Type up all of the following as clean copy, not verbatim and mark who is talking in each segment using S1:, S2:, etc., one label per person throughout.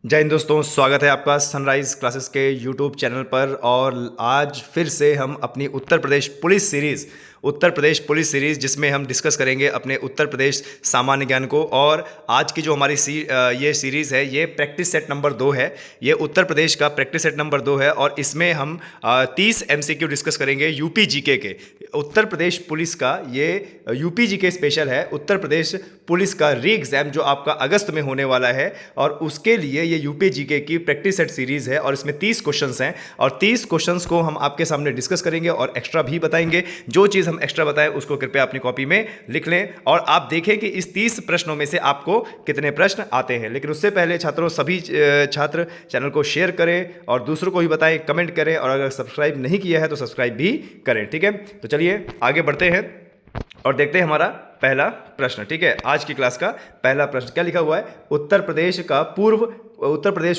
S1: जय हिंद दोस्तों, स्वागत है आपका सनराइज क्लासेस के यूट्यूब चैनल पर। और आज फिर से हम अपनी उत्तर प्रदेश पुलिस सीरीज़ जिसमें हम डिस्कस करेंगे अपने उत्तर प्रदेश सामान्य ज्ञान को। और आज की जो हमारी ये सीरीज़ है, ये प्रैक्टिस सेट नंबर 2 है। ये उत्तर प्रदेश का प्रैक्टिस सेट नंबर 2 है और इसमें हम 30 MCQ डिस्कस करेंगे यूपी जीके के। उत्तर प्रदेश पुलिस का ये यूपी जीके स्पेशल है। उत्तर प्रदेश पुलिस का री एग्ज़ाम जो आपका अगस्त में होने वाला है, और उसके लिए ये यूपी जीके की प्रैक्टिस सेट सीरीज़ है और इसमें 30 क्वेश्चंस हैं और 30 क्वेश्चंस को हम आपके सामने डिस्कस करेंगे और एक्स्ट्रा भी बताएंगे। जो चीज़ हम एक्स्ट्रा बताएं उसको कृपया अपनी कॉपी में लिख लें और आप देखें कि इस 30 प्रश्नों में से आपको कितने प्रश्न आते हैं। लेकिन उससे पहले छात्रों, सभी छात्र चैनल को शेयर करें और दूसरों को भी बताएं, कमेंट करें, और अगर सब्सक्राइब नहीं किया है तो सब्सक्राइब भी करें। ठीक है, तो चलिए आगे बढ़ते हैं और देखते हैं हमारा पहला प्रश्न। ठीक है, आज की क्लास का पहला प्रश्न क्या लिखा हुआ है? उत्तर प्रदेश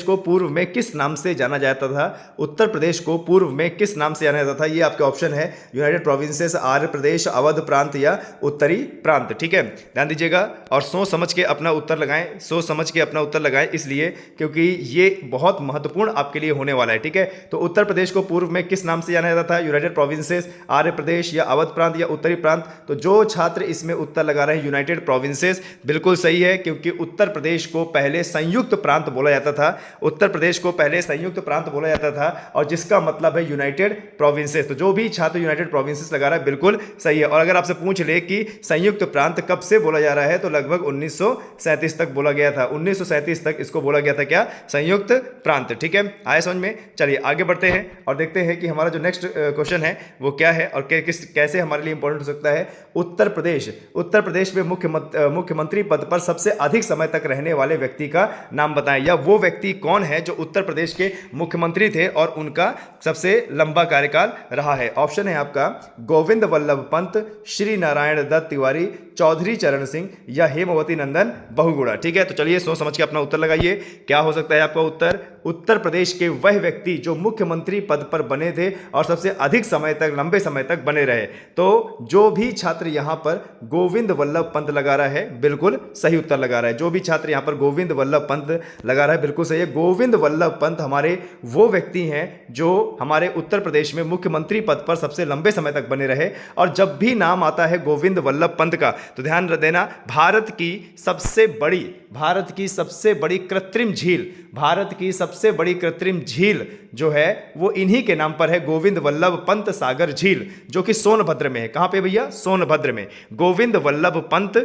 S1: को पूर्व में किस नाम से जाना जाता था? उत्तर प्रदेश को पूर्व में किस नाम से जाना जाता था? ये आपके ऑप्शन है यूनाइटेड प्रोविंसेस, आर्य प्रदेश, अवध प्रांत या उत्तरी प्रांत। ठीक है, ध्यान दीजिएगा और सोच समझ के अपना उत्तर लगाएं। सोच समझ के अपना उत्तर लगाएं, इसलिए क्योंकि ये बहुत महत्वपूर्ण आपके लिए होने वाला है। ठीक है, तो उत्तर प्रदेश को पूर्व में किस नाम से जाना जाता था? यूनाइटेड प्रोविंसेस, आर्य प्रदेश या अवध प्रांत या उत्तरी प्रांत। तो जो छात्र इसमें उत्तर लगा रहे हैं यूनाइटेड प्रोविंसेस, बिल्कुल सही है, क्योंकि उत्तर प्रदेश को पहले संयुक्त प्रांत बोला जाता था। उत्तर प्रदेश को पहले संयुक्त प्रांत बोला जाता था और जिसका मतलब है यूनाइटेड प्रोविंसेस। तो जो भी छात्र यूनाइटेड प्रोविंसेस लगा रहा है बिल्कुल सही है। और अगर आपसे पूछ ले कि संयुक्त प्रांत कब से बोला जा रहा है, तो लगभग 1937 तक बोला गया था। 1937 तक इसको बोला गया था क्या? संयुक्त प्रांत। ठीक है, आया समझ में? चलिए आगे बढ़ते हैं और देखते हैं कि हमारा जो नेक्स्ट क्वेश्चन है वो क्या है और कैसे हमारे लिए इंपॉर्टेंट हो सकता है। उत्तर प्रदेश में मुख्यमंत्री पद पर सबसे अधिक समय तक रहने वाले व्यक्ति का नाम बताएं, या वो व्यक्ति कौन है जो उत्तर प्रदेश के मुख्यमंत्री थे और उनका सबसे लंबा कार्यकाल रहा है। ऑप्शन है आपका गोविंद वल्लभ पंत, श्री नारायण दत्त तिवारी, चौधरी चरण सिंह या हेमवती नंदन बहुगुणा। ठीक है, तो चलिए सोच समझ के अपना उत्तर लगाइए। क्या हो सकता है आपका उत्तर? उत्तर प्रदेश के वह व्यक्ति जो मुख्यमंत्री पद पर बने थे और सबसे अधिक समय तक, लंबे समय तक बने रहे। तो जो भी छात्र यहां पर गोविंद वल्लभ पंत लगा रहा है बिल्कुल सही उत्तर लगा रहा है। जो भी छात्र यहां पर गोविंद वल्लभ पंत लगा रहा है बिल्कुल सही है। गोविंद वल्लभ पंत हमारे वो व्यक्ति हैं जो हमारे उत्तर प्रदेश में मुख्यमंत्री पद पर सबसे लंबे समय तक बने रहे। और जब भी नाम आता है गोविंद वल्लभ पंत का, तो ध्यान देना, भारत की सबसे बड़ी कृत्रिम झील जो है वो इन्हीं के नाम पर है, गोविंद वल्लभ पंत सागर झील, जो कि सोनभद्र में है। कहां पे भैया? सोनभद्र में। गोविंद वल्लभ पंत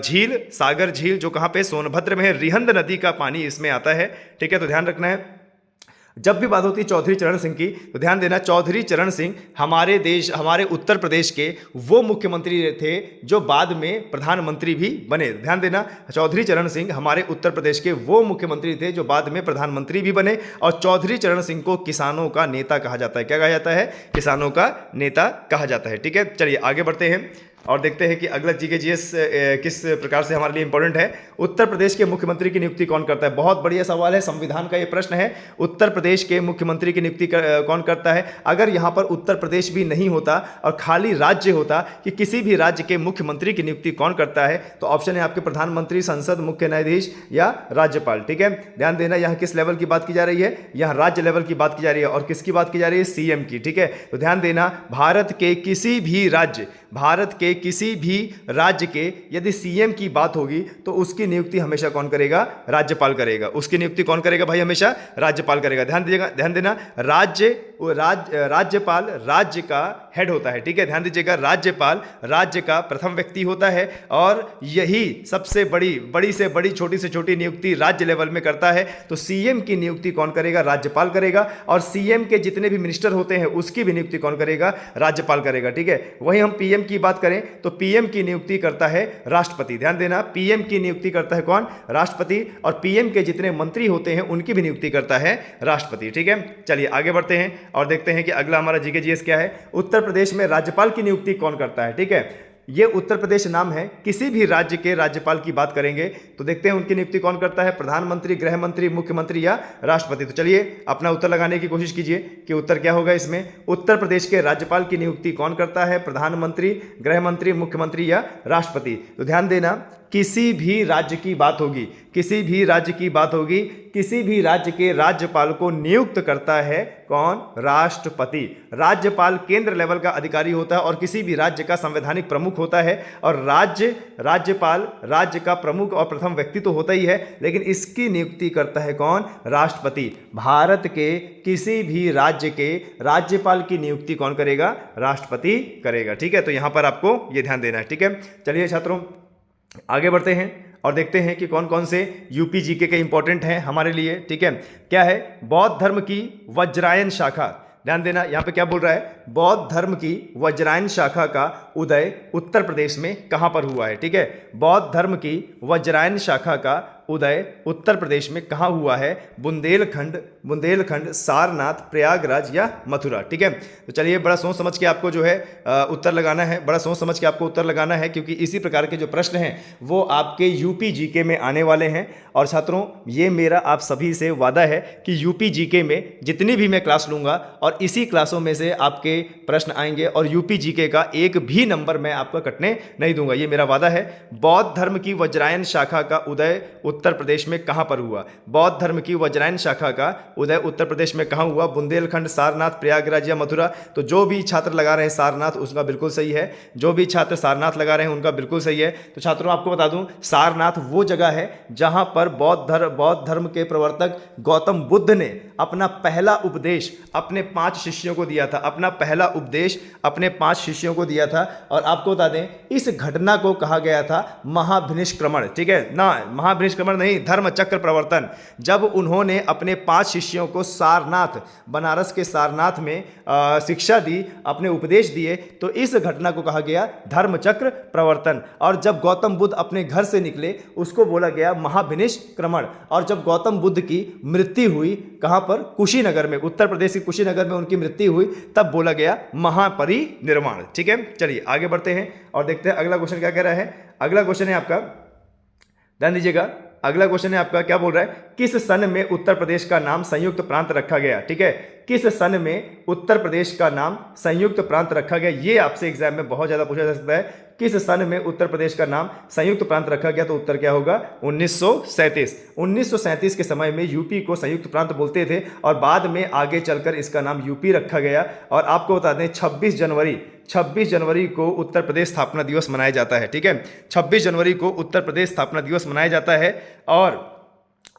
S1: झील, सागर झील, जो कहां पे? सोनभद्र में है। रिहंद नदी का पानी इसमें आता है। ठीक है, तो ध्यान रखना है। जब भी बात होती है चौधरी चरण सिंह की, तो ध्यान देना, चौधरी चरण सिंह हमारे उत्तर प्रदेश के वो मुख्यमंत्री थे जो बाद में प्रधानमंत्री भी बने। ध्यान देना, चौधरी चरण सिंह हमारे उत्तर प्रदेश के वो मुख्यमंत्री थे जो बाद में प्रधानमंत्री भी बने। और चौधरी चरण सिंह को किसानों का नेता कहा जाता है। क्या कहा जाता है? किसानों का नेता कहा जाता है। ठीक है, चलिए आगे बढ़ते हैं और देखते हैं कि अगला जीके जीएस किस प्रकार से हमारे लिए इंपॉर्टेंट है। उत्तर प्रदेश के मुख्यमंत्री की नियुक्ति कौन करता है? बहुत बढ़िया सवाल है, संविधान का ये प्रश्न है। उत्तर प्रदेश के मुख्यमंत्री की नियुक्ति कौन करता है? अगर यहाँ पर उत्तर प्रदेश भी नहीं होता और खाली राज्य होता कि किसी भी राज्य के मुख्यमंत्री की नियुक्ति कौन करता है, तो ऑप्शन है आपके प्रधानमंत्री, संसद, मुख्य न्यायाधीश या राज्यपाल। ठीक है, ध्यान देना, यहाँ किस लेवल की बात की जा रही है? यहाँ राज्य लेवल की बात की जा रही है। और किसकी बात की जा रही है? सीएम की। ठीक है, तो ध्यान देना, भारत के किसी भी राज्य के यदि सीएम की बात होगी तो उसकी नियुक्ति हमेशा कौन करेगा? राज्यपाल करेगा। उसकी नियुक्ति कौन करेगा भाई? हमेशा राज्यपाल करेगा। ध्यान देना, राज्यपाल राज्य का हेड होता है। ठीक है, ध्यान दीजिएगा, राज्यपाल राज्य का प्रथम व्यक्ति होता है और यही सबसे बड़ी से बड़ी, छोटी से छोटी नियुक्ति राज्य लेवल में करता है। तो सीएम की नियुक्ति कौन करेगा? राज्यपाल करेगा। और सीएम के जितने भी मिनिस्टर होते हैं उसकी भी नियुक्ति कौन करेगा? राज्यपाल करेगा। ठीक है, वहीं हम पीएम की बात करें तो पीएम की नियुक्ति करता है राष्ट्रपति। ध्यान देना, पीएम की नियुक्ति करता है कौन? राष्ट्रपति। और पीएम के जितने मंत्री होते हैं उनकी भी नियुक्ति करता है राष्ट्रपति। ठीक है, चलिए आगे बढ़ते हैं और देखते हैं कि अगला हमारा जीके जीएस क्या है। उत्तर प्रदेश में राज्यपाल की नियुक्ति कौन करता है? ठीक है, ये उत्तर प्रदेश नाम है। किसी भी राज्य के राज्यपाल की बात करेंगे तो देखते हैं उनकी नियुक्ति कौन करता है? प्रधानमंत्री, गृह मंत्री, मुख्यमंत्री या राष्ट्रपति। तो चलिए अपना उत्तर लगाने की कोशिश कीजिए कि उत्तर क्या होगा इसमें। उत्तर प्रदेश के राज्यपाल की नियुक्ति कौन करता है? प्रधानमंत्री, गृह मंत्री, मुख्यमंत्री या राष्ट्रपति। तो ध्यान देना, किसी भी राज्य की बात होगी, किसी भी राज्य की बात होगी, किसी भी राज्य के राज्यपाल को नियुक्त करता है कौन? राष्ट्रपति। राज्यपाल केंद्र लेवल का अधिकारी होता है और किसी भी राज्य का संवैधानिक प्रमुख होता है। और राज्यपाल राज्य का प्रमुख और प्रथम व्यक्ति तो होता ही है, लेकिन इसकी नियुक्ति करता है कौन? राष्ट्रपति। भारत के किसी भी राज्य के राज्यपाल की नियुक्ति कौन करेगा? राष्ट्रपति करेगा। ठीक है, तो यहां पर आपको यह ध्यान देना है। ठीक है, चलिए छात्रों आगे बढ़ते हैं और देखते हैं कि कौन कौन से यूपी जीके के इंपॉर्टेंट हैं हमारे लिए। ठीक है, क्या है? बौद्ध धर्म की वज्रायन शाखा, ध्यान देना यहां पे क्या बोल रहा है? बौद्ध धर्म की वज्रायन शाखा का उदय उत्तर प्रदेश में कहां पर हुआ है? ठीक है, बौद्ध धर्म की वज्रायन शाखा का उदय उत्तर प्रदेश में कहां हुआ है? बुंदेलखंड, सारनाथ, प्रयागराज या मथुरा। ठीक है, तो चलिए बड़ा सोच समझ के आपको जो है उत्तर लगाना है, बड़ा सोच समझ के आपको उत्तर लगाना है, क्योंकि इसी प्रकार के जो प्रश्न हैं वो आपके यूपी जीके में आने वाले हैं। और छात्रों ये मेरा आप सभी से वादा है कि यूपी जीके में जितनी भी मैं क्लास लूंगा और इसी क्लासों में से आपके प्रश्न आएंगे और यूपी जीके का एक भी नंबर मैं आपको कटने नहीं दूंगा, ये मेरा वादा है। बौद्ध धर्म की वज्रायन शाखा का उदय उत्तर प्रदेश में कहां पर हुआ? बौद्ध धर्म की वज्रायन शाखा का उदय उत्तर प्रदेश में कहां हुआ? बुंदेलखंड, सारनाथ, प्रयागराज या मथुरा। तो जो भी छात्र लगा रहे हैं सारनाथ, उसका बिल्कुल सही है। जो भी छात्र सारनाथ लगा रहे हैं उनका बिल्कुल सही है। तो छात्रों आपको बता दूं, सारनाथ वो जगह है जहां पर बौद्ध धर्म के प्रवर्तक गौतम बुद्ध ने अपना पहला उपदेश अपने 5 शिष्यों को दिया था। अपना पहला उपदेश अपने 5 शिष्यों को दिया था। और आपको बता दें इस घटना को कहा गया था महाभिनिष्क्रमण। ठीक है ना, महाभिनिष्क्रमण नहीं, धर्म चक्र प्रवर्तन। जब उन्होंने अपने 5 शिष्यों को सारनाथ, बनारस के सारनाथ में शिक्षा दी, अपने उपदेश दिए, तो इस घटना को कहा गया धर्म चक्र प्रवर्तन। और जब गौतम बुद्ध अपने घर से निकले उसको बोला गया महाभिनिष्क्रमण। और जब गौतम बुद्ध की मृत्यु हुई कहां पर? कुशीनगर में, उत्तर प्रदेश के कुशीनगर में उनकी मृत्यु हुई, तब बोला गया महापरिनिर्वाण। ठीक है, चलिए आगे बढ़ते हैं और देखते हैं अगला क्वेश्चन क्या कह रहा है। अगला क्वेश्चन है आपका, ध्यान दीजिएगा, अगला क्वेश्चन है आपका, क्या बोल रहा है? किस सन में उत्तर प्रदेश का नाम संयुक्त प्रांत रखा गया? ठीक है, किस सन में उत्तर प्रदेश का नाम संयुक्त प्रांत रखा गया? ये आपसे एग्जाम में बहुत ज्यादा पूछा जा सकता है। किस सन में उत्तर प्रदेश का नाम संयुक्त प्रांत रखा गया? तो उत्तर क्या होगा? 1937। 1937 के समय में यूपी को संयुक्त प्रांत बोलते थे और बाद में आगे चलकर इसका नाम यूपी रखा गया। और आपको बता दें 26 जनवरी को उत्तर प्रदेश स्थापना दिवस मनाया जाता है। ठीक है, 26 जनवरी को उत्तर प्रदेश स्थापना दिवस मनाया जाता है। और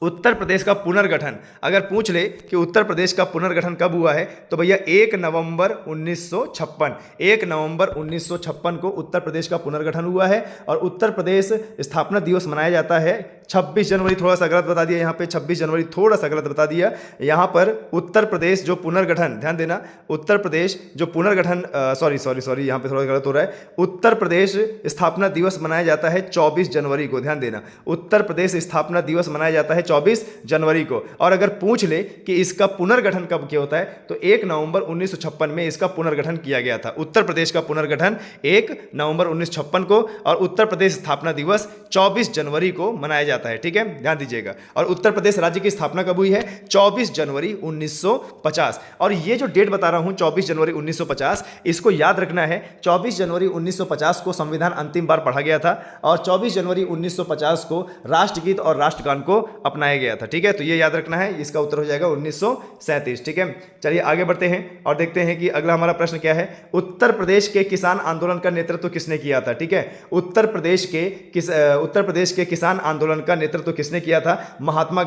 S1: उत्तर प्रदेश का पुनर्गठन अगर पूछ ले कि उत्तर प्रदेश का पुनर्गठन कब हुआ है, तो भैया 1 नवंबर 1956, 1 नवंबर 1956 को उत्तर प्रदेश का पुनर्गठन हुआ है। और उत्तर प्रदेश स्थापना दिवस मनाया जाता है 26 जनवरी। थोड़ा सा गलत बता दिया यहाँ पे, 26 जनवरी थोड़ा सा गलत बता दिया। यहाँ पर उत्तर प्रदेश जो पुनर्गठन, ध्यान देना, उत्तर प्रदेश जो पुनर्गठन, सॉरी यहाँ पे थोड़ा गलत हो रहा है। उत्तर प्रदेश स्थापना दिवस मनाया जाता है 24 जनवरी को, ध्यान देना, उत्तर प्रदेश स्थापना दिवस मनाया जाता है 24 जनवरी को। और अगर पूछ ले कि इसका पुनर्गठन कब किया होता है, तो 1 नवंबर 1956 में इसका पुनर्गठन किया गया था। उत्तर प्रदेश का पुनर्गठन 1 नवंबर 1956 को और उत्तर प्रदेश स्थापना दिवस 24 जनवरी को मनाया जाता है। ठीक है, ध्यान दीजिएगा। और उत्तर प्रदेश राज्य की स्थापना कब हुई है? 24 जनवरी 1950। और ये जो डेट बता रहा हूं 24 जनवरी 1950, इसको याद रखना है। 24 जनवरी 1950 को संविधान अंतिम बार पढ़ा गया था और 24 जनवरी 1950 को राष्ट्रगीत और राष्ट्रगान को अपनाया गया था। ठीक है, तो ये याद रखना है। इसका उत्तर हो जाएगा 1937। ठीक है, चलिए आगे बढ़ते हैं और देखते हैं कि अगला हमारा प्रश्न क्या है। उत्तर प्रदेश के किसान आंदोलन का नेतृत्व किसने किया था? ठीक है, उत्तर प्रदेश के किसान आंदोलन का नेतृत्व किसने किया था? महात्मा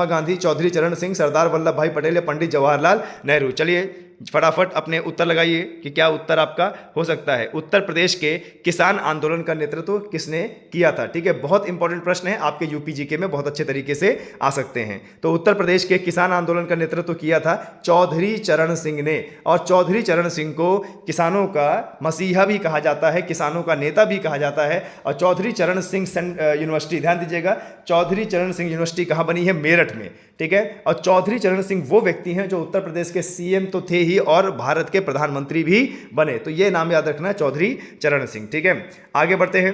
S1: गांधी, चौधरी चरण सिंह, सरदार वल्लभ भाई पटेल या पंडित जवाहरलाल नेहरू। चलिए फटाफट अपने उत्तर लगाइए कि क्या उत्तर आपका हो सकता है। उत्तर प्रदेश के किसान आंदोलन का नेतृत्व किसने किया था? ठीक है, बहुत इंपॉर्टेंट प्रश्न है, आपके यूपी जीके में बहुत अच्छे तरीके से आ सकते हैं। तो उत्तर प्रदेश के किसान आंदोलन का नेतृत्व किया था चौधरी चरण सिंह ने। और चौधरी चरण सिंह को किसानों का मसीहा भी कहा जाता है, किसानों का नेता भी कहा जाता है। और चौधरी चरण सिंह यूनिवर्सिटी, ध्यान दीजिएगा, चौधरी चरण सिंह यूनिवर्सिटी कहाँ बनी है? मेरठ में। ठीक है, और चौधरी चरण सिंह वो व्यक्ति हैं जो उत्तर प्रदेश के सीएम तो थे ही और भारत के प्रधानमंत्री भी बने। तो ये नाम याद रखना है, चौधरी चरण सिंह। ठीक है, आगे बढ़ते हैं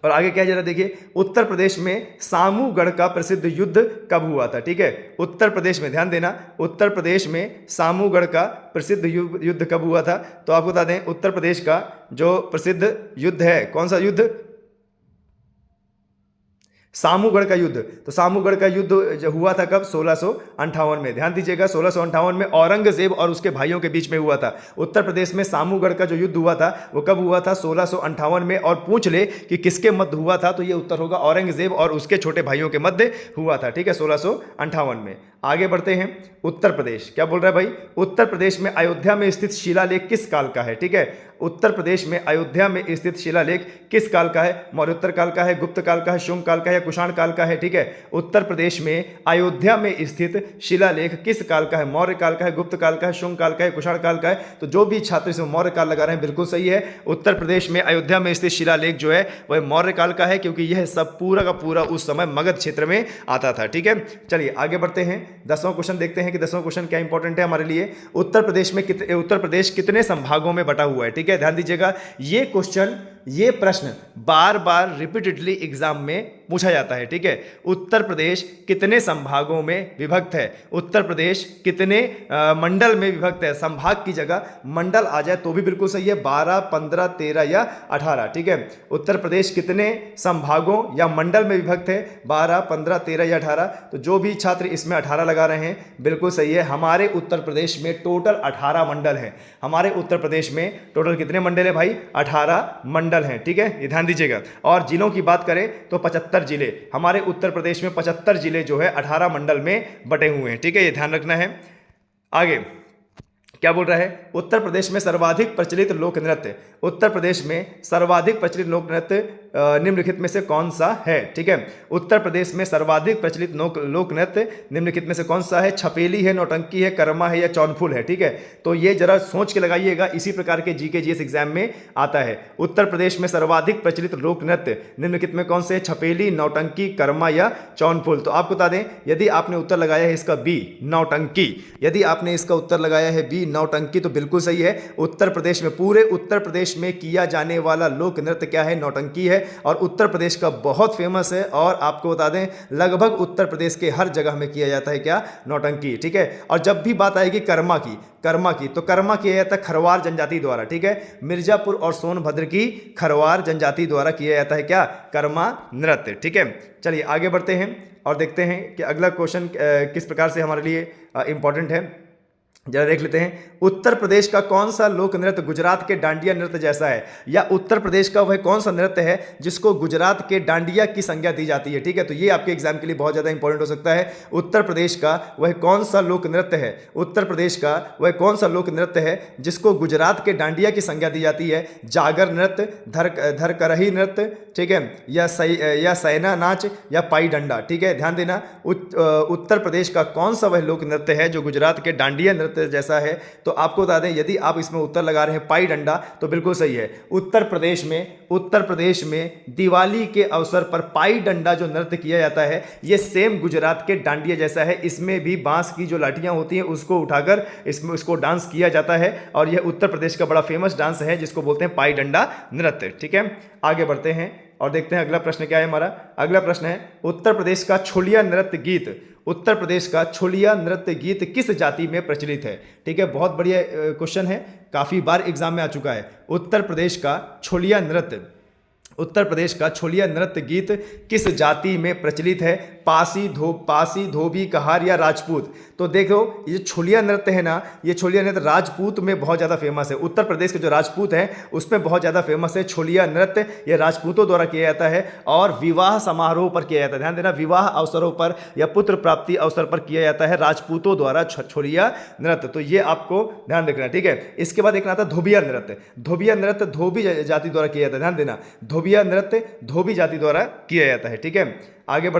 S1: और आगे क्या जरा देखिए। उत्तर प्रदेश में सामूगढ़ का प्रसिद्ध युद्ध कब हुआ था? ठीक है, उत्तर प्रदेश में, ध्यान देना, उत्तर प्रदेश में सामूगढ़ का प्रसिद्ध युद्ध कब हुआ था? तो आपको बता दें उत्तर प्रदेश का जो प्रसिद्ध युद्ध है, कौन सा युद्ध? सामूगढ़ का युद्ध, तो सामूगढ़ का युद्ध जो हुआ था कब? 1658 में। ध्यान दीजिएगा 1658 में औरंगजेब और उसके भाइयों के बीच में हुआ था। उत्तर प्रदेश में सामूगढ़ का जो युद्ध हुआ था वो कब हुआ था? 1658 में। और पूछ ले कि किसके मध्य हुआ था, तो ये उत्तर होगा औरंगजेब और उसके छोटे भाइयों के मध्य हुआ था। ठीक है, 1658 में। आगे बढ़ते हैं। उत्तर प्रदेश क्या बोल रहा है भाई? उत्तर प्रदेश में अयोध्या में स्थित शिलालेख किस काल का है? ठीक है, उत्तर प्रदेश में अयोध्या में स्थित शिलालेख किस काल का है? मौर्योत्तर काल का है, गुप्त काल का है, शुंग काल का है या कुषाण काल का है? ठीक है, उत्तर प्रदेश में अयोध्या में स्थित शिलालेख किस काल का है? मौर्य काल का है, गुप्त काल का है, शुंग काल का है, कुषाण काल का है? तो जो भी छात्र इसमें मौर्य काल लगा रहे हैं बिल्कुल सही है। उत्तर प्रदेश में अयोध्या में स्थित शिलालेख जो है वह मौर्य काल का है, क्योंकि यह सब पूरा का पूरा उस समय मगध क्षेत्र में आता था। ठीक है, चलिए आगे बढ़ते हैं। 10वां क्वेश्चन देखते हैं कि 10वां क्वेश्चन क्या इंपॉर्टेंट है हमारे लिए। उत्तर प्रदेश कितने संभागों में बटा हुआ है? ठीक है, ध्यान दीजिएगा, ये प्रश्न बार बार रिपीटेडली एग्जाम में पूछा जाता है। ठीक है, उत्तर प्रदेश कितने संभागों में विभक्त है? उत्तर प्रदेश कितने मंडल में विभक्त है? संभाग की जगह मंडल आ जाए तो भी बिल्कुल सही है। 12, 15, 13 या 18। ठीक है, उत्तर प्रदेश कितने संभागों या मंडल में विभक्त है? 12, 15, 13 या 18। तो जो भी छात्र इसमें 18 लगा रहे हैं बिल्कुल सही है। हमारे उत्तर प्रदेश में टोटल 18 मंडल हैं। हमारे उत्तर प्रदेश में टोटल कितने मंडल है भाई? 18 मंडल हैं। ठीक है, ये ध्यान दीजिएगा। और जिलों की बात करें तो 75 जिले, हमारे उत्तर प्रदेश में 75 जिले जो है 18 मंडल में बटे हुए हैं। ठीक है, ये ध्यान रखना है। आगे क्या बोल रहा है? उत्तर प्रदेश में सर्वाधिक प्रचलित लोक नृत्य, उत्तर प्रदेश में सर्वाधिक प्रचलित लोक नृत्य निम्नलिखित में से कौन सा है? ठीक है, उत्तर प्रदेश में सर्वाधिक प्रचलित लोक नृत्य निम्नलिखित में से कौन सा है? छपेली है, नौटंकी है, कर्मा है या चौनफुल है? ठीक है, तो ये जरा सोच के लगाइएगा, इसी प्रकार के जीके जीएस एग्जाम में आता है। उत्तर प्रदेश में सर्वाधिक प्रचलित लोक नृत्य निम्नलिखित में कौन से? छपेली, नौटंकी, कर्मा या चौनफुल। तो आपको बता दें, यदि आपने उत्तर लगाया है इसका बी, नौटंकी, यदि आपने इसका उत्तर लगाया है बी, नौटंकी, तो बिल्कुल सही है। उत्तर प्रदेश में, पूरे उत्तर प्रदेश में किया जाने वाला लोक नृत्य क्या है? नौटंकी है। और उत्तर प्रदेश का बहुत फेमस है। और आपको बता दें, लगभग उत्तर प्रदेश के हर जगह में किया जाता है क्या? नौटंकी। ठीक है, और जब भी बात आएगी कर्मा की तो कर्मा किया जाता है खरवार जनजाति द्वारा। ठीक है, मिर्जापुर और सोनभद्र की खरवार जनजाति द्वारा किया जाता है क्या? कर्मा नृत्य। ठीक है, चलिए आगे बढ़ते हैं और देखते हैं कि अगला क्वेश्चन किस प्रकार से हमारे लिए इंपॉर्टेंट है। जरा देख लेते हैं। उत्तर प्रदेश का कौन सा लोक नृत्य गुजरात के डांडिया नृत्य जैसा है? या उत्तर प्रदेश का वह कौन सा नृत्य है जिसको गुजरात के डांडिया की संज्ञा दी जाती है? ठीक है, तो ये आपके एग्जाम के लिए बहुत ज्यादा इंपॉर्टेंट हो सकता है। उत्तर प्रदेश का वह कौन सा लोक नृत्य है? उत्तर प्रदेश का वह कौन सा लोक नृत्य है जिसको गुजरात के डांडिया की संज्ञा दी जाती है? जागर नृत्य, धरकरही नृत्य, ठीक है, या सैना नाच या पाई डंडा? ठीक है, ध्यान देना, उत्तर प्रदेश का कौन सा वह लोक नृत्य है जो गुजरात के डांडिया नृत्य जैसा है? तो आपको बता दें, यदि आप इसमें उत्तर लगा रहे हैं पाई डंडा, तो बिल्कुल सही है। उत्तर प्रदेश में दिवाली के अवसर पर पाई डंडा जो नृत्य किया जाता है, यह सेम गुजरात के डांडिया जैसा है। इसमें भी बांस की जो लाठियां होती हैं उसको उठाकर इसको डांस किया जाता है। और यह उत्तर प्रदेश का बड़ा फेमस डांस है जिसको बोलते हैं पाई डंडा नृत्य। ठीक है, आगे बढ़ते हैं और देखते हैं अगला प्रश्न क्या है हमारा। अगला प्रश्न है, उत्तर प्रदेश का छोलिया नृत्य गीत, उत्तर प्रदेश का छोलिया नृत्य गीत किस जाति में प्रचलित है? ठीक है, बहुत बढ़िया क्वेश्चन है, काफी बार एग्जाम में आ चुका है। उत्तर प्रदेश का छोलिया नृत्य गीत किस जाति में प्रचलित है? पासी, धोबी, कहार या राजपूत? तो देखो, ये छोलिया नृत्य है ना, ये छोलिया नृत्य राजपूत में बहुत ज़्यादा फेमस है। उत्तर प्रदेश के जो राजपूत हैं उसमें बहुत ज़्यादा फेमस है छोलिया नृत्य। ये राजपूतों द्वारा किया जाता है और विवाह समारोह पर किया जाता है। ध्यान देना, विवाह अवसरों पर या पुत्र प्राप्ति अवसर पर किया जाता है राजपूतों द्वारा छोलिया नृत्य। तो ये आपको ध्यान रखना, ठीक है। इसके बाद एक आता है धोबिया नृत्य। धोबिया नृत्य धोबी जाति द्वारा किया जाता है। ध्यान देना, धोबिया नृत्य धोबी जाति द्वारा किया जाता है। ठीक है, आगे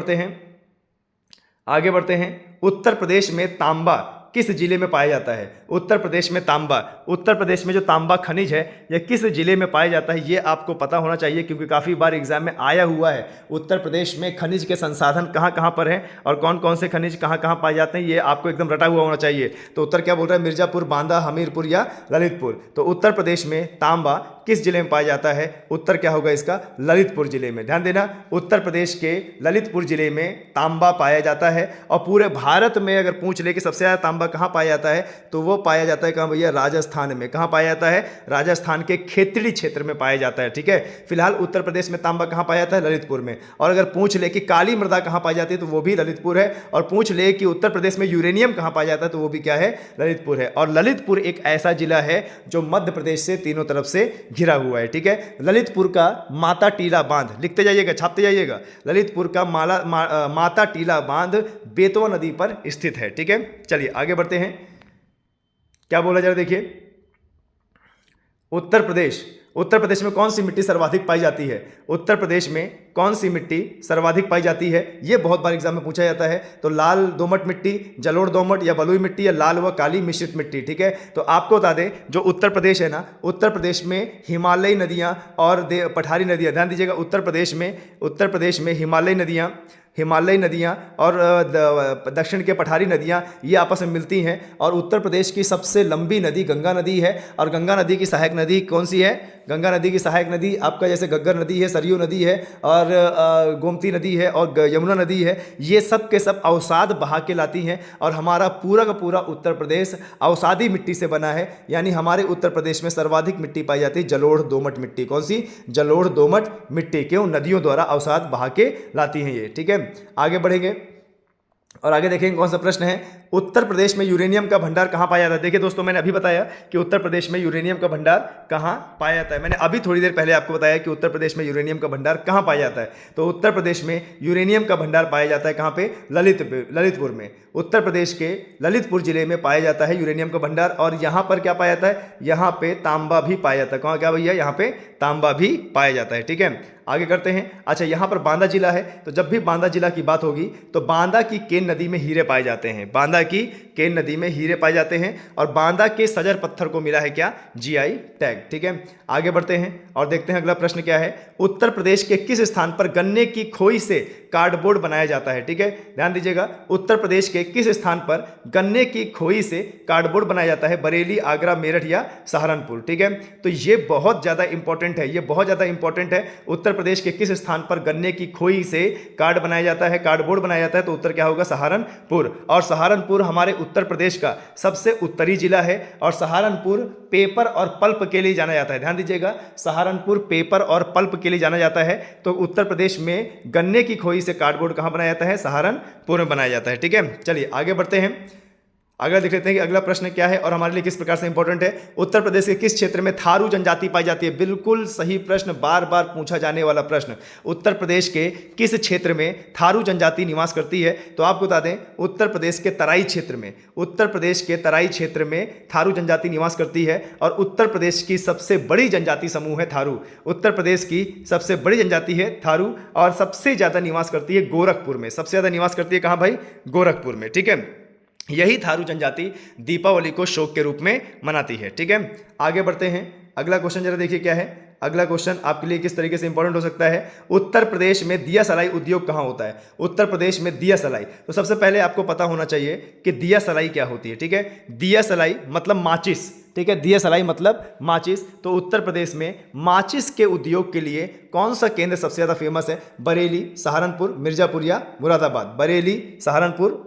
S1: बढ़ते हैं। उत्तर प्रदेश में तांबा किस जिले में पाया जाता है? उत्तर प्रदेश में तांबा, उत्तर प्रदेश में जो तांबा खनिज है यह किस जिले में पाया जाता है? ये आपको पता होना चाहिए क्योंकि काफ़ी बार एग्जाम में आया हुआ है। उत्तर प्रदेश में खनिज के संसाधन कहाँ कहाँ पर हैं और कौन कौन से खनिज कहाँ कहाँ पाए जाते हैं, ये आपको एकदम रटा हुआ होना चाहिए। तो उत्तर क्या बोल रहा है? मिर्जापुर, बांदा, हमीरपुर या ललितपुर? तो उत्तर प्रदेश में तांबा किस जिले में पाया जाता है? उत्तर क्या होगा इसका? ललितपुर जिले में। ध्यान देना, उत्तर प्रदेश के ललितपुर जिले में तांबा पाया जाता है। और पूरे भारत में अगर पूछ ले कि सबसे ज़्यादा तांबा कहाँ पाया जाता है, तो वो पाया जाता है कहाँ भैया? राजस्थान में। कहाँ पाया जाता है? राजस्थान के खेतड़ी क्षेत्र में पाया जाता है। ठीक है, फिलहाल उत्तर प्रदेश में तांबा कहाँ पाया जाता है? ललितपुर में। और अगर पूछ ले कि काली मृदा कहाँ पाई जाती है, तो वो भी ललितपुर है। और पूछ ले कि उत्तर प्रदेश में यूरेनियम कहाँ पाया जाता है, तो वो भी क्या है? ललितपुर है। और ललितपुर एक ऐसा जिला है जो मध्य प्रदेश से तीनों तरफ से घिरा हुआ है। ठीक है, ललितपुर का माता टीला बांध, लिखते जाइएगा, छापते जाइएगा, ललितपुर का माता टीला बांध बेतवा नदी पर स्थित है। ठीक है, चलिए आगे बढ़ते हैं। क्या बोला जरा देखिए, उत्तर प्रदेश में कौन सी मिट्टी सर्वाधिक पाई जाती है? उत्तर प्रदेश में कौन सी मिट्टी सर्वाधिक पाई जाती है? यह बहुत बार एग्जाम में पूछा जाता है। तो लाल दोमट मिट्टी, जलोढ़ दोमट, या बलुई मिट्टी, या लाल व काली मिश्रित मिट्टी। ठीक है, तो आपको बता दें जो उत्तर प्रदेश है ना, उत्तर प्रदेश में हिमालयी नदियां और पठारी नदियां, ध्यान दीजिएगा, उत्तर प्रदेश में हिमालयी नदियाँ और दक्षिण के पठारी नदियाँ ये आपस में मिलती हैं। और उत्तर प्रदेश की सबसे लंबी नदी गंगा नदी है। और गंगा नदी की सहायक नदी कौन सी है? गंगा नदी की सहायक नदी आपका जैसे घग्गर नदी है, सरयू नदी है, और गोमती नदी है, और यमुना नदी है। ये सब के सब अवसाद बहा के लाती हैं। और हमारा पूरा का पूरा उत्तर प्रदेश अवसादी मिट्टी से बना है। यानी हमारे उत्तर प्रदेश में सर्वाधिक मिट्टी पाई जाती है जलोढ़ दोमट मिट्टी। कौन सी? जलोढ़ दोमट मिट्टी। क्यों? नदियों द्वारा अवसाद बहा के लाती हैं ये। ठीक है, आगे बढ़ेंगे और आगे देखेंगे कौन सा प्रश्न है। उत्तर प्रदेश में यूरेनियम का भंडार कहाँ पाया जाता है? देखिए दोस्तों, मैंने अभी बताया कि उत्तर प्रदेश में यूरेनियम का भंडार कहाँ पाया जाता है। मैंने अभी थोड़ी देर पहले आपको बताया कि उत्तर प्रदेश में यूरेनियम का भंडार कहाँ पाया जाता है। तो उत्तर प्रदेश में यूरेनियम का भंडार पाया जाता है कहाँ पे? ललितपुर में। उत्तर प्रदेश के ललितपुर जिले में पाया जाता है यूरेनियम का भंडार। और यहाँ पर क्या पाया जाता है? यहाँ पे तांबा भी पाया जाता है। कहाँ? क्या भैया? यहाँ पे तांबा भी पाया जाता है। ठीक है, आगे करते हैं। अच्छा, यहाँ पर बांदा जिला है, तो जब भी बांदा जिला की बात होगी तो बांदा की केन नदी में हीरे पाए जाते हैं। बांदा की केन नदी में हीरे पाए जाते हैं। और बांदा के सजर पत्थर को मिला है क्या? GI tag. ठीक है, आगे बढ़ते हैं और देखते हैं अगला प्रश्न क्या है। उत्तर प्रदेश के किस स्थान पर गन्ने की खोई से कार्डबोर्ड बनाया जाता है? ठीक है, ध्यान दीजिएगा, उत्तर प्रदेश के किस स्थान पर गन्ने की खोई से कार्डबोर्ड बनाया जाता है? बरेली, आगरा, मेरठ या सहारनपुर। ठीक है, तो ये बहुत ज़्यादा इंपॉर्टेंट है, ये बहुत ज़्यादा इंपॉर्टेंट है। उत्तर प्रदेश के किस स्थान पर गन्ने की खोई से कार्ड बनाया जाता है, कार्डबोर्ड बनाया जाता है? तो उत्तर क्या होगा? सहारनपुर। और सहारनपुर हमारे उत्तर प्रदेश का सबसे उत्तरी जिला है। और सहारनपुर पेपर और पल्प के लिए जाना जाता है। ध्यान दीजिएगा, सहारनपुर पेपर और पल्प के लिए जाना जाता है। तो उत्तर प्रदेश में गन्ने की खोई से कार्डबोर्ड कहाँ बनाया जाता है? सहारनपुर में बनाया जाता है। ठीक है, चलिए आगे बढ़ते हैं। अगला देख लेते हैं कि अगला प्रश्न क्या है और हमारे लिए किस प्रकार से इंपॉर्टेंट है। उत्तर प्रदेश के किस क्षेत्र में थारू जनजाति पाई जाती है? बिल्कुल सही प्रश्न, बार बार पूछा जाने वाला प्रश्न। उत्तर प्रदेश के किस क्षेत्र में थारू जनजाति निवास करती है? तो आपको बता दें, उत्तर प्रदेश के तराई क्षेत्र में, उत्तर प्रदेश के तराई क्षेत्र में थारू जनजाति निवास करती है। और उत्तर प्रदेश की सबसे बड़ी जनजाति समूह है थारू। उत्तर प्रदेश की सबसे बड़ी जनजाति है थारू और सबसे ज़्यादा निवास करती है गोरखपुर में। सबसे ज़्यादा निवास करती है कहाँ भाई? गोरखपुर में। ठीक है, यही थारू जनजाति दीपावली को शोक के रूप में मनाती है। ठीक है, आगे बढ़ते हैं। अगला क्वेश्चन जरा देखिए क्या है। अगला क्वेश्चन आपके लिए किस तरीके से इंपॉर्टेंट हो सकता है। उत्तर प्रदेश में दिया सलाई उद्योग कहाँ होता है? उत्तर प्रदेश में दिया सलाई, तो सबसे पहले आपको पता होना चाहिए कि दिया सलाई क्या होती है। ठीक है, दिया सलाई मतलब माचिस। ठीक है, दिया सलाई मतलब माचिस। तो उत्तर प्रदेश में माचिस के उद्योग के लिए कौन सा केंद्र सबसे ज़्यादा फेमस है? बरेली, सहारनपुर, मिर्जापुर या मुरादाबाद? बरेली, सहारनपुर,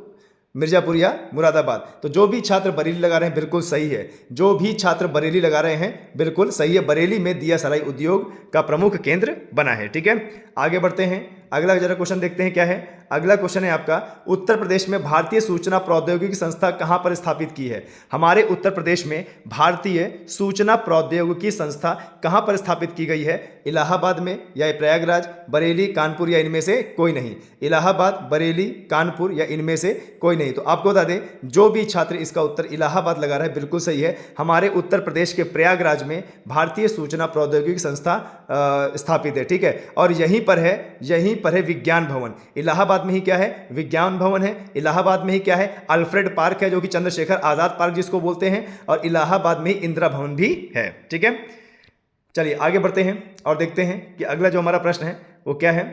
S1: मिर्जापुर या मुरादाबाद? तो जो भी छात्र बरेली लगा रहे हैं बिल्कुल सही है। जो भी छात्र बरेली लगा रहे हैं बिल्कुल सही है। बरेली में दिया सलाई उद्योग का प्रमुख केंद्र बना है। ठीक है, आगे बढ़ते हैं। अगला जरा क्वेश्चन देखते हैं क्या है। अगला क्वेश्चन है आपका, उत्तर प्रदेश में भारतीय सूचना प्रौद्योगिकी संस्था कहाँ पर स्थापित की है? हमारे उत्तर प्रदेश में भारतीय सूचना प्रौद्योगिकी संस्था कहाँ पर स्थापित की गई है? इलाहाबाद में या प्रयागराज, बरेली, कानपुर या इनमें से कोई नहीं? इलाहाबाद, बरेली, कानपुर या इनमें से कोई नहीं? तो आपको बता दें, जो भी छात्र इसका उत्तर इलाहाबाद लगा रहा है बिल्कुल सही है। हमारे उत्तर प्रदेश के प्रयागराज में भारतीय सूचना प्रौद्योगिकी संस्था स्थापित है। ठीक है, और यहीं पर है विज्ञान भवन। इलाहाबाद में ही क्या है? विज्ञान भवन है। इलाहाबाद में ही क्या है? अल्फ्रेड पार्क है, जो कि चंद्रशेखर आजाद पार्क जिसको बोलते हैं। और इलाहाबाद में ही इंदिरा भवन भी है। ठीक है, चलिए आगे बढ़ते हैं और देखते हैं कि अगला जो हमारा प्रश्न है वो क्या है।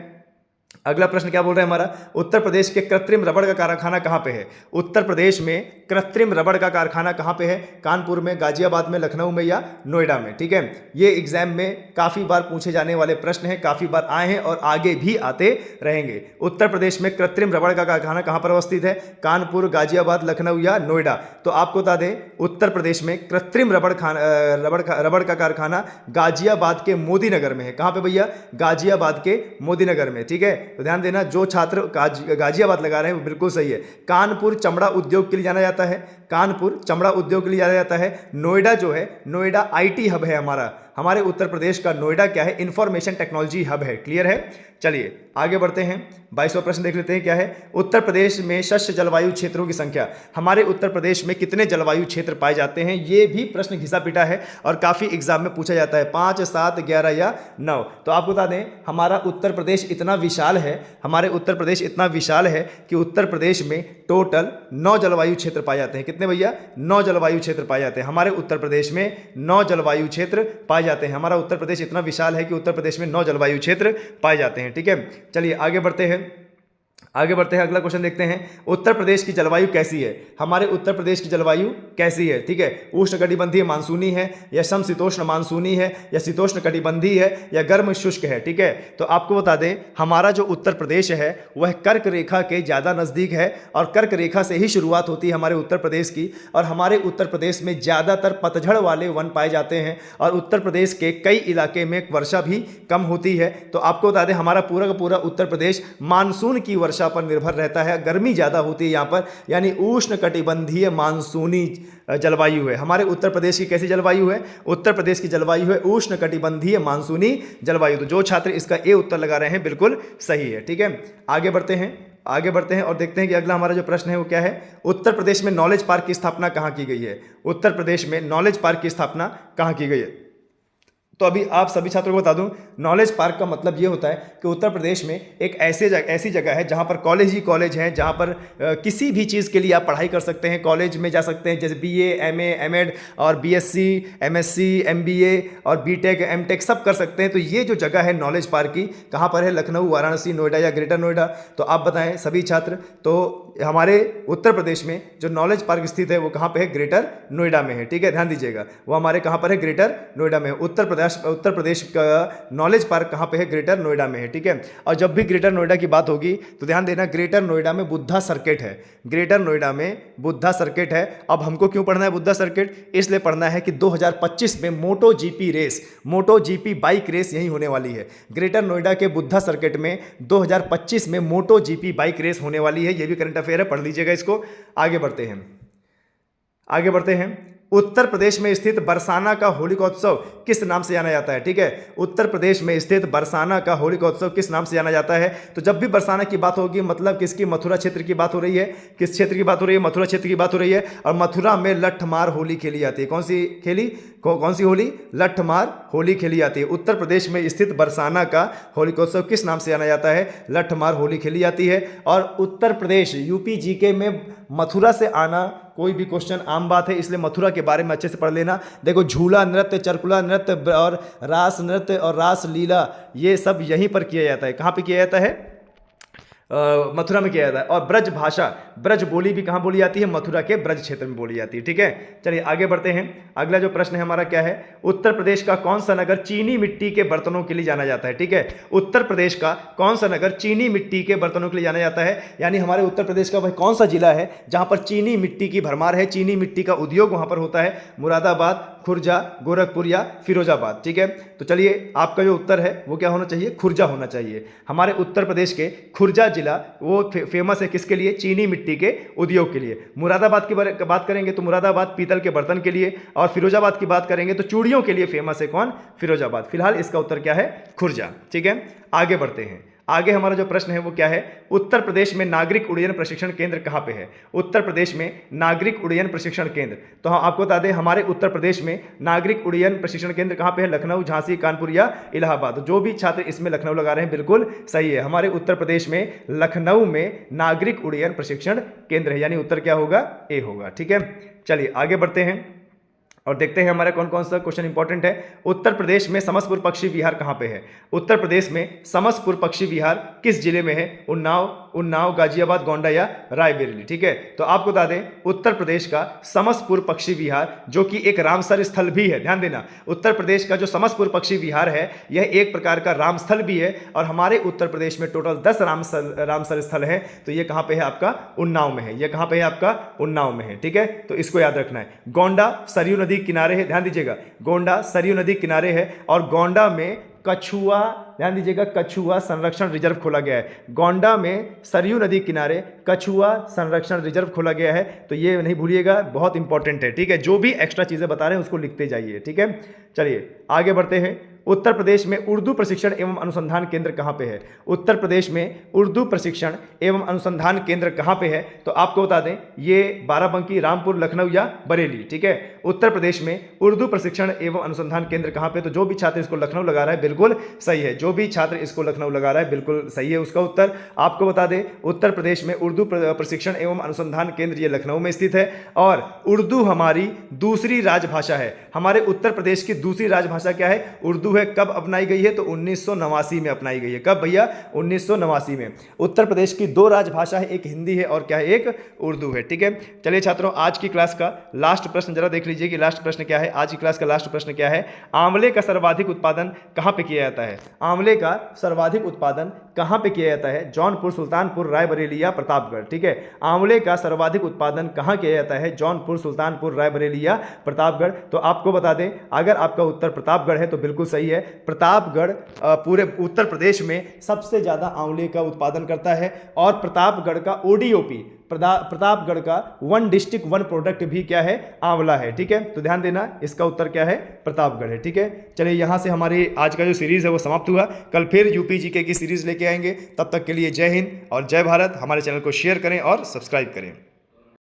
S1: अगला प्रश्न क्या बोल रहा है हमारा, उत्तर प्रदेश के कृत्रिम रबड़ का कारखाना कहाँ पे है। उत्तर प्रदेश में कृत्रिम रबड़ का कारखाना कहाँ पे है, कानपुर में, गाजियाबाद में, लखनऊ में या नोएडा में। ठीक है, ये एग्जाम में काफ़ी बार पूछे जाने वाले प्रश्न हैं, काफ़ी बार आए हैं और आगे भी आते रहेंगे। उत्तर प्रदेश में कृत्रिम रबड़ का कारखाना कहाँ पर अवस्थित है, कानपुर, गाजियाबाद, लखनऊ या नोएडा। तो आपको बता दें, उत्तर प्रदेश में कृत्रिम रबड़ का कारखाना गाजियाबाद के मोदी नगर में है। कहाँ पे भैया, गाजियाबाद के मोदी नगर में। ठीक है, तो ध्यान देना, जो छात्र गाजियाबाद लगा रहे हैं वो बिल्कुल सही है। कानपुर चमड़ा उद्योग के लिए जाना जाता है, कानपुर चमड़ा उद्योग के लिए जाना जाता है। नोएडा जो है, नोएडा आईटी हब है हमारे उत्तर प्रदेश का नोएडा क्या है, इंफॉर्मेशन टेक्नोलॉजी हब है। क्लियर है, चलिए आगे बढ़ते हैं। 22वां प्रश्न देख लेते हैं क्या है, उत्तर प्रदेश में शस्य जलवायु क्षेत्रों की संख्या। हमारे उत्तर प्रदेश में कितने जलवायु क्षेत्र पाए जाते हैं, ये भी प्रश्न घिसा पिटा है और काफ़ी एग्जाम में पूछा जाता है, 5, 7, 11 या 9। तो आपको बता दें, हमारा उत्तर प्रदेश इतना विशाल है, हमारे उत्तर प्रदेश इतना विशाल है कि उत्तर प्रदेश में टोटल 9 जलवायु क्षेत्र पाए जाते हैं। कितने भैया, 9 जलवायु क्षेत्र पाए जाते हैं हमारे उत्तर प्रदेश में, 9 जलवायु क्षेत्र पाए जाते हैं। हमारा उत्तर प्रदेश इतना विशाल है कि उत्तर प्रदेश में 9 जलवायु क्षेत्र पाए जाते हैं। ठीक है, चलिए आगे बढ़ते हैं, अगला क्वेश्चन देखते हैं। उत्तर प्रदेश की जलवायु कैसी है, हमारे उत्तर प्रदेश की जलवायु कैसी है। ठीक है, उष्णकटिबंधीय मानसूनी है या समशीतोष्ण मानसूनी है या शीतोष्ण कटिबंधीय है या गर्म शुष्क है। ठीक है, तो आपको बता दें, हमारा जो उत्तर प्रदेश है वह कर्क रेखा के ज़्यादा नज़दीक है और कर्क रेखा से ही शुरुआत होती है हमारे उत्तर प्रदेश की। और हमारे उत्तर प्रदेश में ज़्यादातर पतझड़ वाले वन पाए जाते हैं और उत्तर प्रदेश के कई इलाके में वर्षा भी कम होती है। तो आपको बता दें, हमारा पूरा का पूरा उत्तर प्रदेश मानसून की वर्षा पर निर्भर रहता है, गर्मी ज़्यादा होती है यहाँ पर, यानी उष्ण कटिबंधीय मानसूनी जलवायु है। हमारे उत्तर प्रदेश की कैसी जलवायु है, उत्तर प्रदेश की जलवायु है उष्ण कटिबंधीय मानसूनी जलवायु। तो जो छात्र इसका ए उत्तर लगा रहे हैं बिल्कुल सही है। ठीक है, आगे बढ़ते हैं और देखते हैं कि अगला हमारा जो प्रश्न है वो क्या है, उत्तर प्रदेश में नॉलेज पार्क की स्थापना कहाँ की गई है। उत्तर प्रदेश में नॉलेज पार्क की स्थापना कहाँ की गई है। तो अभी आप सभी छात्रों को बता दूं, नॉलेज पार्क का मतलब ये होता है कि उत्तर प्रदेश में एक ऐसी जगह है जहां पर कॉलेज ही कॉलेज हैं, जहां पर किसी भी चीज़ के लिए आप पढ़ाई कर सकते हैं, कॉलेज में जा सकते हैं, जैसे BA, MA, M.Ed और BSc, MSc, MBA और BTech, M.Tech सब कर सकते हैं। तो ये जो जगह है नॉलेज पार्क की, कहाँ पर है, लखनऊ, वाराणसी, नोएडा या ग्रेटर नोएडा। तो आप बताएं सभी छात्र, तो हमारे उत्तर प्रदेश में जो नॉलेज पार्क स्थित है वो कहाँ पे है, ग्रेटर नोएडा में है। ठीक है, ध्यान दीजिएगा, वो हमारे कहाँ पर है, ग्रेटर नोएडा में है। उत्तर प्रदेश का नॉलेज पार्क कहाँ पे है, ग्रेटर नोएडा में है। ठीक है, और जब भी ग्रेटर नोएडा की बात होगी तो ध्यान देना, ग्रेटर नोएडा में बुद्धा सर्किट है, ग्रेटर नोएडा में बुद्धा सर्किट है। अब हमको क्यों पढ़ना है बुद्धा सर्किट, इसलिए पढ़ना है कि 2025 में मोटो जीपी बाइक रेस यहीं होने वाली है। ग्रेटर नोएडा के बुद्धा सर्किट में 2025 में मोटो जीपी बाइक रेस होने वाली है। ये भी करंट अफेयर है, पढ़ लीजिएगा इसको। आगे बढ़ते हैं। उत्तर प्रदेश में स्थित बरसाना का होलिकोत्सव किस नाम से जाना जाता है। ठीक है, उत्तर प्रदेश में स्थित बरसाना का होलिकोत्सव किस नाम से जाना जाता है। तो जब भी बरसाना की बात होगी मतलब किसकी, मथुरा क्षेत्र की बात हो रही है। किस क्षेत्र की बात हो रही है, मथुरा क्षेत्र की बात हो रही है। और मथुरा में लठमार होली खेली जाती है। कौन सी होली, लठमार होली खेली जाती है। उत्तर प्रदेश में स्थित बरसाना का होलिकोत्सव किस नाम से जाना जाता है, लठमार होली खेली जाती है। और उत्तर प्रदेश UP GK में मथुरा से आना कोई भी क्वेश्चन आम बात है, इसलिए मथुरा के बारे में अच्छे से पढ़ लेना। देखो, झूला नृत्य, चरकुला नृत्य और रास नृत्य और रास लीला ये सब यहीं पर किया जाता है। कहाँ पे किया जाता है, मथुरा में किया जाता है। और ब्रज भाषा, ब्रज बोली भी कहाँ बोली जाती है, मथुरा के ब्रज क्षेत्र में बोली जाती है। ठीक है, चलिए आगे बढ़ते हैं। अगला जो प्रश्न है हमारा क्या है, उत्तर प्रदेश का कौन सा नगर चीनी मिट्टी के बर्तनों के लिए जाना जाता है। ठीक है, उत्तर प्रदेश का कौन सा नगर चीनी मिट्टी के बर्तनों के लिए जाना जाता है, यानी हमारे उत्तर प्रदेश का वह कौन सा जिला है जहां पर चीनी मिट्टी की भरमार है, चीनी मिट्टी का उद्योग वहां पर होता है। मुरादाबाद, खुर्जा, गोरखपुर या फिरोजाबाद। ठीक है, तो चलिए आपका जो उत्तर है वो क्या होना चाहिए, खुर्जा होना चाहिए। हमारे उत्तर प्रदेश के खुर्जा जिला वो फेमस है किसके लिए, चीनी मिट्टी के उद्योग के लिए। मुरादाबाद की बात करेंगे तो मुरादाबाद पीतल के बर्तन के लिए, और फिरोजाबाद की बात करेंगे तो चूड़ियों के लिए फेमस है कौन, फिरोजाबाद। फिलहाल इसका उत्तर क्या है, खुर्जा। ठीक है, आगे बढ़ते हैं। आगे हमारा जो प्रश्न है वो क्या है, उत्तर प्रदेश में नागरिक उड्डयन प्रशिक्षण केंद्र कहाँ पे है। उत्तर प्रदेश में नागरिक उड्डयन प्रशिक्षण केंद्र, तो हम आपको बता दें हमारे उत्तर प्रदेश में नागरिक उड्डयन प्रशिक्षण केंद्र कहाँ पे है, लखनऊ, झांसी, कानपुर या इलाहाबाद। जो भी छात्र इसमें लखनऊ लगा रहे हैं बिल्कुल सही है। हमारे उत्तर प्रदेश में लखनऊ में नागरिक उड्डयन प्रशिक्षण केंद्र है, यानी उत्तर क्या होगा, ए होगा। ठीक है, चलिए आगे बढ़ते हैं। और देखते हैं हमारा कौन कौन सा क्वेश्चन इंपॉर्टेंट है। उत्तर प्रदेश में समसपुर पक्षी विहार कहाँ पे है? उत्तर प्रदेश में समसपुर पक्षी विहार किस जिले में है? उन्नाव, गाजियाबाद, गोंडा या रायबरेली। ठीक है, तो आपको बता दें उत्तर प्रदेश का समसपुर पक्षी विहार जो कि एक रामसर स्थल भी है, ध्यान देना, उत्तर प्रदेश का जो समसपुर पक्षी विहार है यह एक प्रकार का रामस्थल भी है और हमारे उत्तर प्रदेश में टोटल 10 रामसर स्थल है। तो ये कहाँ पे है? आपका उन्नाव में है। ये कहाँ पे है? आपका उन्नाव में है। ठीक है, तो इसको याद रखना है। गोंडा सरयू नदी किनारे है, ध्यान दीजिएगा, गोंडा सरयू नदी किनारे है और गोंडा में कछुआ, ध्यान दीजिएगा, कछुआ संरक्षण रिजर्व खोला गया है। गोंडा में सरयू नदी किनारे कछुआ संरक्षण रिजर्व खोला गया है। तो ये नहीं भूलिएगा, बहुत इंपॉर्टेंट है। ठीक है, जो भी एक्स्ट्रा चीजें बता रहे हैं उसको लिखते जाइए। ठीक है, चलिए आगे बढ़ते हैं। उत्तर प्रदेश में उर्दू प्रशिक्षण एवं अनुसंधान केंद्र कहाँ पे है? उत्तर प्रदेश में उर्दू प्रशिक्षण एवं अनुसंधान केंद्र कहाँ पे है? तो आपको बता दें ये बाराबंकी, रामपुर, लखनऊ या बरेली। ठीक है, उत्तर प्रदेश में उर्दू प्रशिक्षण एवं अनुसंधान केंद्र कहाँ पे? तो जो भी छात्र इसको लखनऊ लगा रहा है बिल्कुल सही है, जो भी छात्र इसको लखनऊ लगा रहा है बिल्कुल सही है उसका उत्तर। आपको बता दें उत्तर प्रदेश में उर्दू प्रशिक्षण एवं अनुसंधान केंद्र ये लखनऊ में स्थित है और उर्दू हमारी दूसरी राजभाषा है। हमारे उत्तर प्रदेश की दूसरी राजभाषा क्या है? उर्दू है। कब अपनाई गई है? तो 1989 में अपनाई गई है। कब भैया? 1989 में। उत्तर प्रदेश की दो राजभाषा है, एक हिंदी है और क्या है? एक उर्दू है। ठीक है, चलिए छात्रों आज की क्लास का लास्ट प्रश्न जरा देख लीजिए कि लास्ट प्रश्न क्या है। आज की क्लास का लास्ट प्रश्न क्या है? आंवले का सर्वाधिक उत्पादन कहां पे किया जाता है? आंवले का सर्वाधिक उत्पादन कहां पे किया जाता है? जौनपुर, सुल्तानपुर, रायबरेली या प्रतापगढ़। ठीक है, आंवले का सर्वाधिक उत्पादन कहां किया जाता है? जौनपुर, सुल्तानपुर, रायबरेली या प्रतापगढ़। तो आपको बता दें अगर आपका उत्तर प्रतापगढ़ है तो बिल्कुल सही है। प्रतापगढ़ पूरे उत्तर प्रदेश में सबसे ज्यादा आंवले का उत्पादन करता है और प्रतापगढ़ का ओडीओपी, प्रतापगढ़ का वन डिस्ट्रिक्ट वन प्रोडक्ट भी क्या है? आंवला है। ठीक है, तो ध्यान देना इसका उत्तर क्या है? प्रतापगढ़ है। ठीक है, चलिए यहां से हमारी आज का जो सीरीज है वो समाप्त हुआ। कल फिर यूपी जीके की सीरीज लेके आएंगे। तब तक के लिए जय हिंद और जय भारत। हमारे चैनल को शेयर करें और सब्सक्राइब करें।